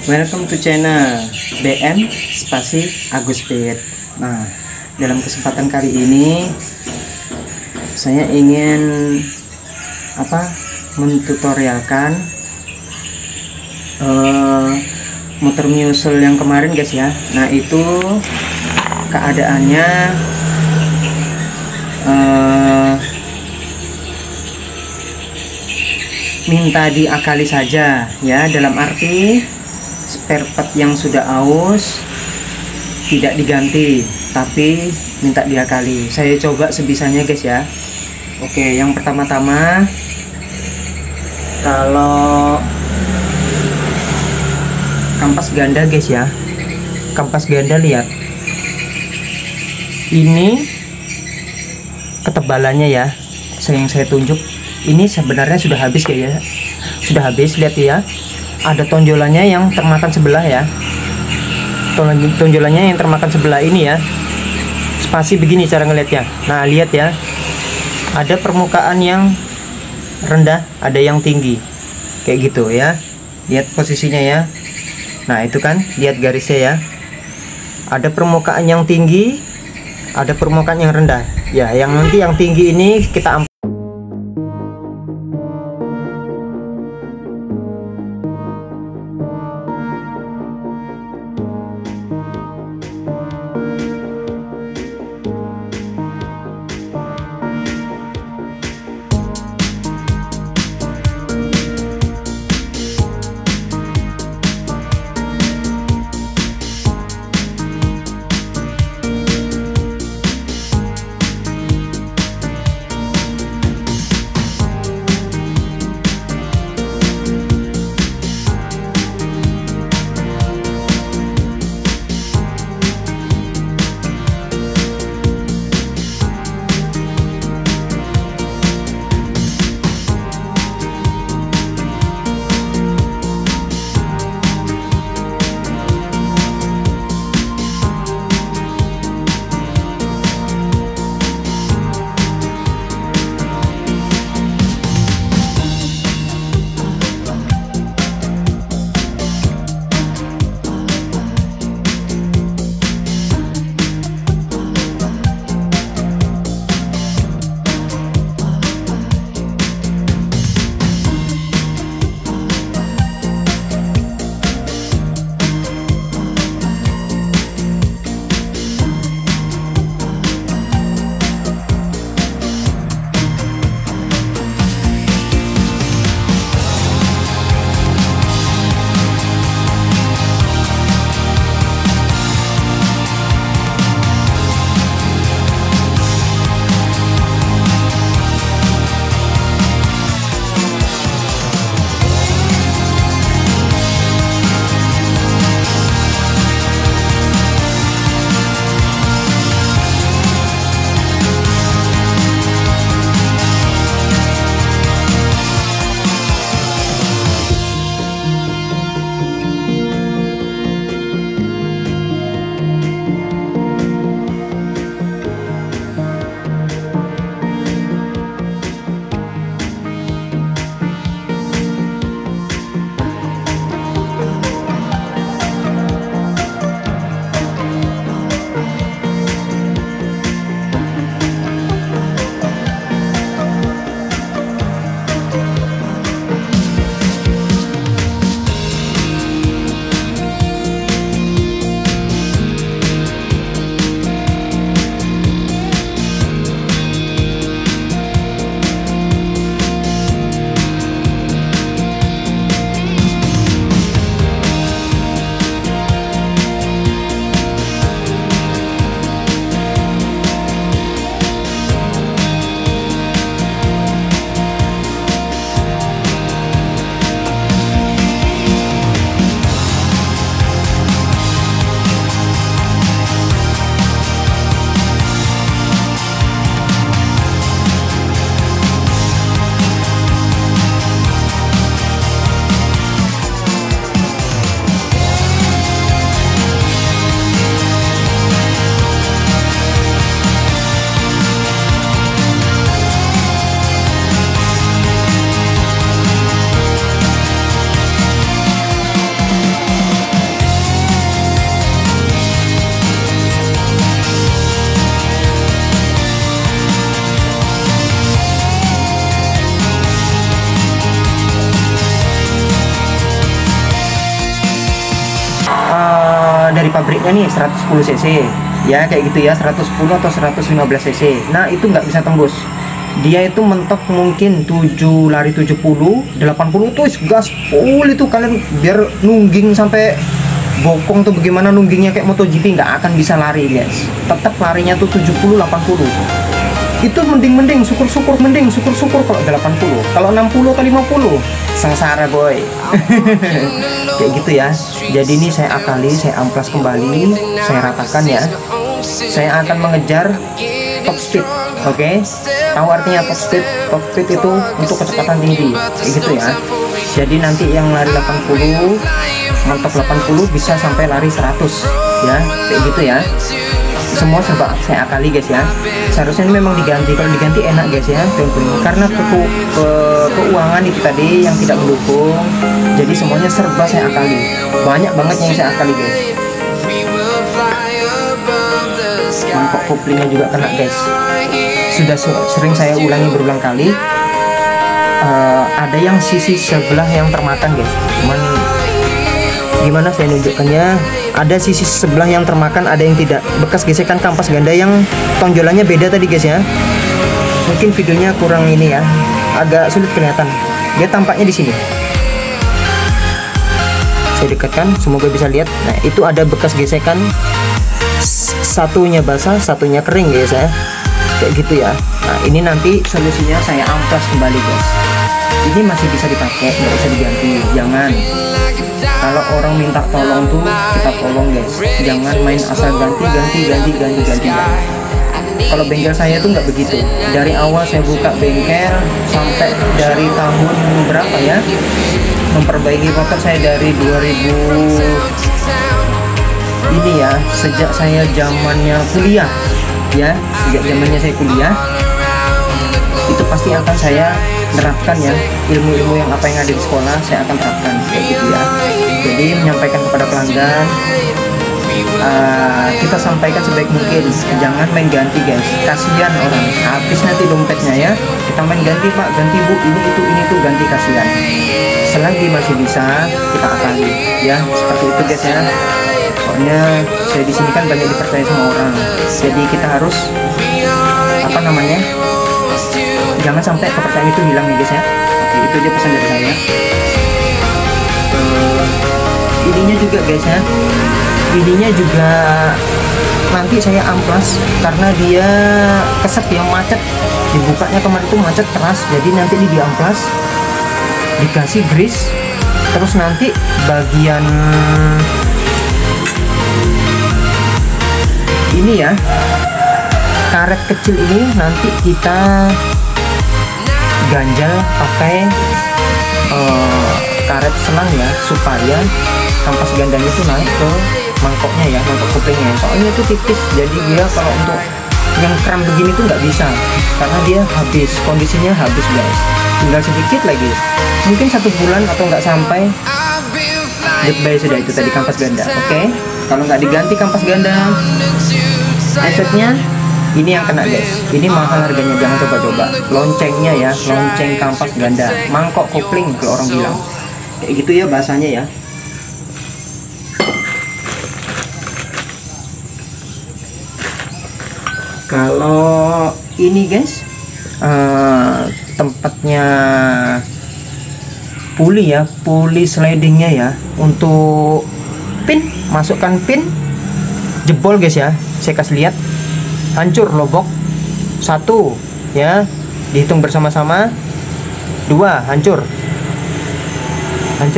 Welcome to channel BM Spasi Agus Pit. Nah, dalam kesempatan kali ini saya ingin mentutorialkan motor Muscle yang kemarin guys ya. Nah, itu keadaannya minta diakali saja ya, dalam arti spare part yang sudah aus tidak diganti tapi minta diakali. Saya coba sebisanya guys ya. Oke, yang pertama-tama, kalau kampas ganda guys ya, kampas ganda lihat ini ketebalannya ya, yang saya tunjuk ini sebenarnya sudah habis guys ya, sudah habis. Lihat ya, ada tonjolannya yang termakan sebelah ya, tonjolannya yang termakan sebelah ini ya. Spasi begini cara ngeliatnya. Nah, lihat ya, ada permukaan yang rendah, ada yang tinggi kayak gitu ya. Lihat posisinya ya. Nah, itu kan lihat garisnya ya, ada permukaan yang tinggi, ada permukaan yang rendah ya. Yang nanti yang tinggi ini kita ambil. pabriknya nih 110 cc ya, kayak gitu ya, 110 atau 115 cc. Nah itu nggak bisa tembus, dia itu mentok mungkin 7 lari 70 80 tuh gas full itu. Kalian biar nungging sampai bokong tuh bagaimana nunggingnya kayak MotoGP, nggak akan bisa lari guys. Tetap larinya tuh 70 80. Itu mending syukur-syukur kalau 80. Kalau 60 atau 50 sengsara boy. Kayak gitu ya. Jadi ini saya akali, saya amplas kembali, saya ratakan ya. Saya akan mengejar top speed. Oke, tahu artinya top speed? Top speed itu untuk kecepatan tinggi, kayak gitu ya. Jadi nanti yang lari 80, mentok 80 bisa sampai lari 100 ya, kayak gitu ya. Semua serba saya akali guys ya. Seharusnya ini memang diganti, kalau diganti enak guys ya, karena keuangan itu tadi yang tidak mendukung. Jadi semuanya serba saya akali, banyak banget yang saya akali guys. Mangkok koplingnya juga kena guys. Sudah sering saya ulangi berulang kali. Ada yang sisi sebelah yang termakan guys, cuman gimana saya nunjukkannya, ada sisi sebelah yang termakan, ada yang tidak. Bekas gesekan kampas ganda yang tonjolannya beda tadi guys ya. Mungkin videonya kurang ini ya, agak sulit kelihatan. Dia tampaknya di sini. Saya dekatkan, semoga bisa lihat. Nah itu ada bekas gesekan, satunya basah satunya kering guys ya, kayak gitu ya. Nah ini nanti solusinya saya amplas kembali guys. Ini masih bisa dipakai, nggak usah diganti. Jangan, kalau orang minta tolong tuh kita tolong guys, jangan main asal ganti. Kalau bengkel saya tuh nggak begitu. Dari awal saya buka bengkel sampai dari tahun berapa ya, memperbaiki motor saya dari 2000 ini ya, sejak saya zamannya kuliah ya, sejak zamannya saya kuliah itu pasti akan saya terapkan ya, ilmu-ilmu yang apa yang ada di sekolah saya akan terapkan, kayak gitu ya. Jadi menyampaikan kepada pelanggan, kita sampaikan sebaik mungkin, jangan main ganti guys, kasihan orang, habis nanti dompetnya ya. Kita main ganti pak, ganti bu, ini itu ganti, kasihan. Selagi masih bisa kita akali ya, seperti itu guys ya. Soalnya saya di sini kan banyak dipercaya sama orang, jadi kita harus apa namanya, jangan sampai kepercayaan itu hilang nih guys ya. Oke, itu aja pesan dari saya. Ininya juga guys ya, ininya juga nanti saya amplas karena dia keset yang macet, dibukanya kemarin itu macet keras, jadi nanti ini diamplas, dikasih grease, terus nanti bagian ini ya, karet kecil ini nanti kita ganjal pakai karet selang ya, supaya kampas gandanya itu naik ke mangkoknya ya, mangkok koplingnya. Soalnya itu tipis, jadi dia kalau untuk yang kram begini tuh nggak bisa, karena dia habis, kondisinya habis guys, tinggal sedikit lagi, mungkin 1 bulan atau nggak sampai goodbye sudah itu tadi kampas ganda. Oke, kalau nggak diganti kampas ganda, efeknya ini yang kena guys, ini mahal harganya, jangan coba-coba. Loncengnya ya, lonceng kampas ganda, mangkok kopling kalau orang bilang, kayak gitu ya bahasanya ya. Kalau ini guys, tempatnya puli ya, puli slidingnya ya, untuk pin, masukkan pin, jebol guys ya. Saya kasih lihat, hancur lobok 1 ya, dihitung bersama-sama, 2 hancur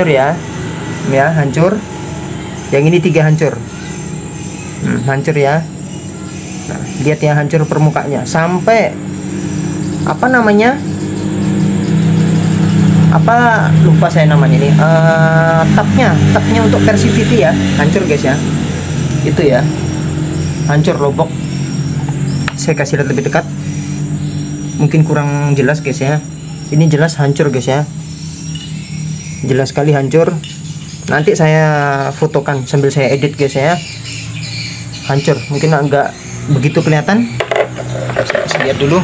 ya, hancur. Yang ini 3 hancur, hancur ya. Nah, lihat ya, hancur permukaannya sampai apa namanya, apa lupa saya namanya ini, tapnya untuk Persivity ya, hancur guys ya. Itu ya, hancur lobok. Saya kasih lihat lebih dekat, mungkin kurang jelas guys ya. Ini jelas hancur guys ya, jelas sekali hancur. Nanti saya fotokan sambil saya edit guys ya. Hancur, mungkin agak begitu kelihatan. Saya kasih lihat dulu.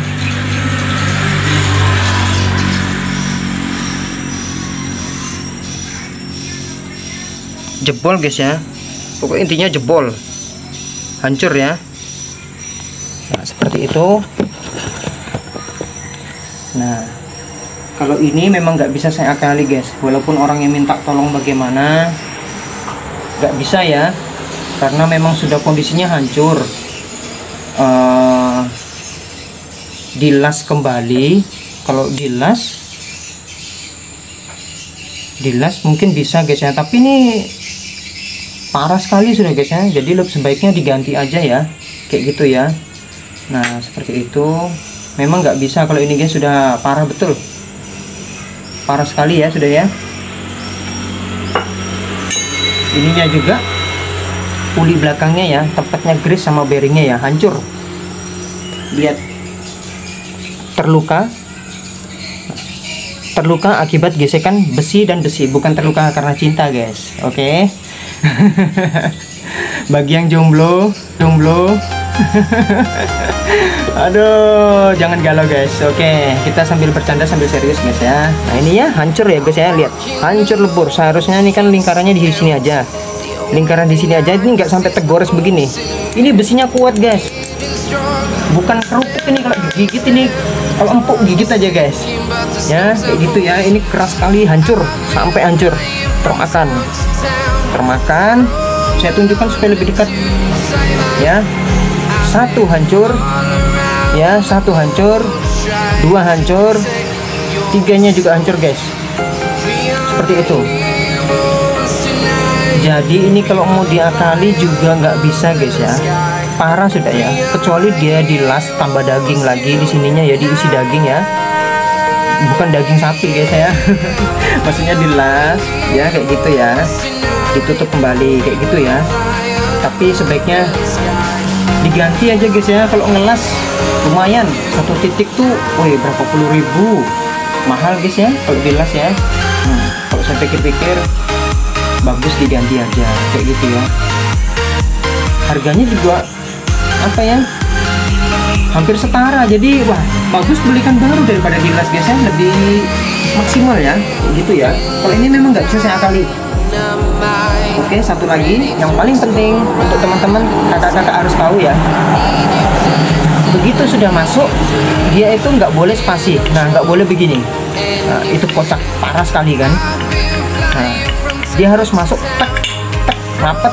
Jebol guys ya, pokoknya intinya jebol, hancur ya. Nah seperti itu. Nah kalau ini memang nggak bisa saya akali guys, walaupun orangnya minta tolong bagaimana, nggak bisa ya, karena memang sudah kondisinya hancur. Dilas kembali, kalau dilas mungkin bisa guys ya, tapi ini parah sekali sudah guys ya, jadi lebih sebaiknya diganti aja ya, kayak gitu ya. Nah seperti itu, memang nggak bisa kalau ini guys, sudah parah betul, parah sekali ya sudah ya. Ininya juga puli belakangnya ya, tepatnya grease sama bearingnya ya hancur, lihat, terluka akibat gesekan besi dan besi, bukan terluka karena cinta guys. Oke. Bagi yang jomblo aduh jangan galau guys. Oke, kita sambil bercanda sambil serius guys ya. Nah ini ya hancur ya guys ya, lihat hancur lebur. Seharusnya ini kan lingkarannya di sini aja, lingkaran di sini aja, ini nggak sampai tegores begini. Ini besinya kuat guys, bukan kerupuk ini kalau digigit, ini kalau empuk gigit aja guys ya, kayak gitu ya. Ini keras sekali, hancur sampai hancur, termakan. Saya tunjukkan supaya lebih dekat ya. Satu hancur ya, satu hancur, dua hancur, tiganya juga hancur guys, seperti itu. Jadi ini kalau mau diakali juga nggak bisa guys ya, parah sudah ya, kecuali dia dilas tambah daging lagi di sininya ya, diisi daging ya, bukan daging sapi guys ya. Maksudnya dilas ya kayak gitu ya, ditutup kembali kayak gitu ya. Tapi sebaiknya diganti aja guys ya. Kalau ngelas lumayan, satu titik tuh woi berapa puluh ribu, mahal guys ya kalau dilas ya. Kalau saya pikir-pikir bagus diganti aja kayak gitu ya. Harganya juga apa ya, hampir setara, jadi wah bagus belikan baru daripada dilas guys ya, lebih maksimal ya gitu ya. Kalau ini memang nggak bisa saya akali. Oke, satu lagi yang paling penting untuk teman-teman, kakak-kakak harus tahu ya, begitu sudah masuk dia itu nggak boleh spasi. Nah nggak boleh begini. Nah, itu kocak parah sekali kan. Nah, dia harus masuk tek rapat,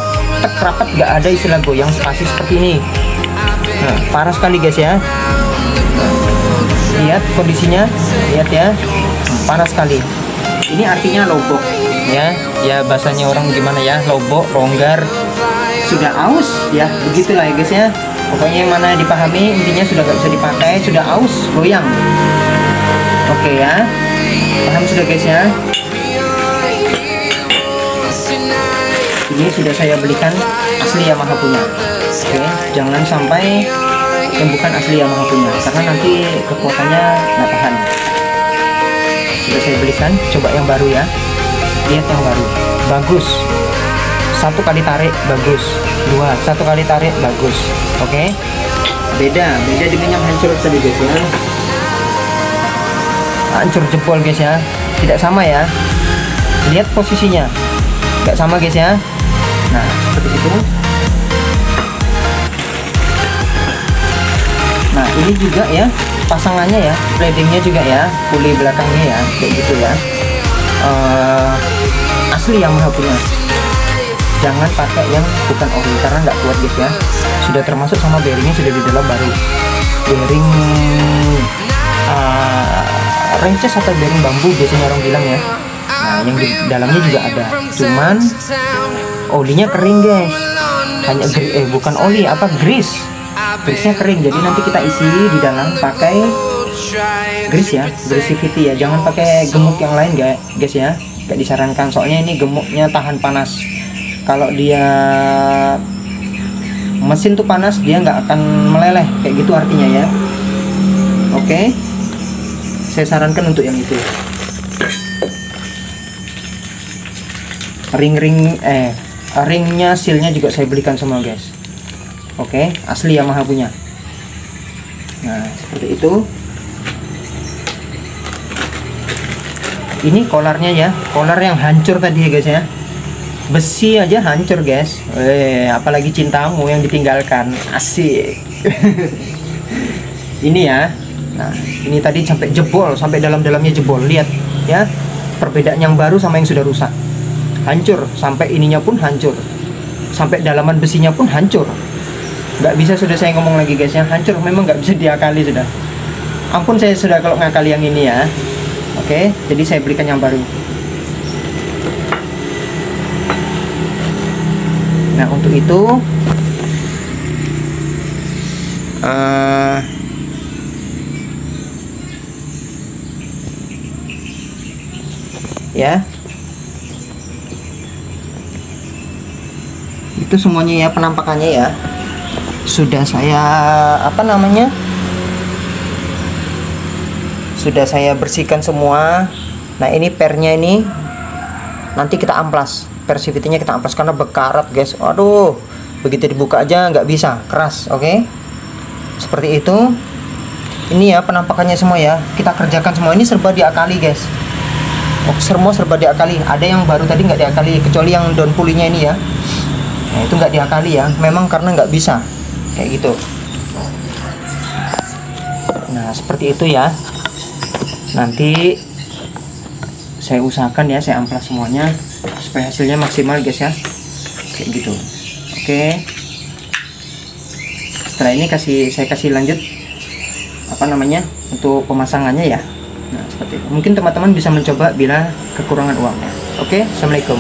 nggak ada istilah goyang spasi seperti ini. Nah, parah sekali guys ya. Lihat kondisinya, lihat ya, parah sekali. Ini artinya lobok ya, ya bahasanya orang gimana ya, lobok, longgar, sudah aus ya, begitulah ya guys ya. Pokoknya yang mana dipahami, intinya sudah nggak bisa dipakai, sudah aus, goyang. Oke ya, paham sudah guys ya. Ini sudah saya belikan asli Yamaha punya. Oke, jangan sampai yang bukan asli Yamaha punya, karena nanti kekuatannya nggak tahan. Sudah saya belikan, coba yang baru ya, lihat yang baru, bagus. Satu kali tarik bagus, dua, satu kali tarik bagus. Oke, beda dengan yang hancur tadi guys ya. Hancur jebol guys ya, tidak sama ya. Lihat posisinya, nggak sama guys ya. Nah seperti itu. Nah ini juga ya pasangannya ya, bladingnya juga ya, puli belakangnya ya, kayak gitu ya. Asli Yamaha punya. Jangan pakai yang bukan ori karena nggak kuat guys ya. Sudah termasuk sama bearingnya sudah di dalam baru. Bearing rences atau bearing bambu biasanya orang bilang ya. Nah yang di dalamnya juga ada. Cuman olinya kering guys. Hanya bukan oli, apa grease. Grease-nya kering. Jadi nanti kita isi di dalam pakai grease ya, greasivity ya. Jangan pakai gemuk yang lain guys ya. Gak disarankan, soalnya ini gemuknya tahan panas. Kalau dia mesin tuh panas, dia nggak akan meleleh kayak gitu artinya ya. Oke, saya sarankan untuk yang itu. Ringnya sealnya juga saya belikan semua guys. Oke, asli Yamaha punya. Nah seperti itu. Ini kolarnya ya, kolar yang hancur tadi ya guys ya. besi aja hancur guys. Apalagi cintamu yang ditinggalkan. Asik. Ini ya. Nah, ini tadi sampai jebol, sampai dalam-dalamnya jebol. Lihat ya, perbedaan yang baru sama yang sudah rusak. Hancur, sampai ininya pun hancur. Sampai dalaman besinya pun hancur. Nggak bisa, sudah saya ngomong lagi guys ya, hancur, memang nggak bisa diakali sudah. Ampun saya sudah kalau ngakali yang ini ya. Oke, jadi saya belikan yang baru. Nah, untuk itu ya, itu semuanya ya, penampakannya ya sudah saya sudah saya bersihkan semua. Nah, ini pernya ini nanti kita amplas, persivity-nya kita amplas karena bekarat guys. Aduh, begitu dibuka aja nggak bisa, keras. Oke, seperti itu. Ini ya penampakannya semua ya, kita kerjakan semua. Ini serba diakali guys. Semua serba diakali. Ada yang baru tadi nggak diakali, kecuali yang daun pulinya ini ya. Nah, itu nggak diakali ya, memang karena nggak bisa kayak gitu. Nah, seperti itu ya. Nanti saya usahakan ya, saya amplas semuanya supaya hasilnya maksimal guys ya, kayak gitu. Oke, setelah ini saya kasih lanjut untuk pemasangannya ya. Nah, seperti itu. Mungkin teman-teman bisa mencoba bila kekurangan uangnya. Oke, assalamualaikum.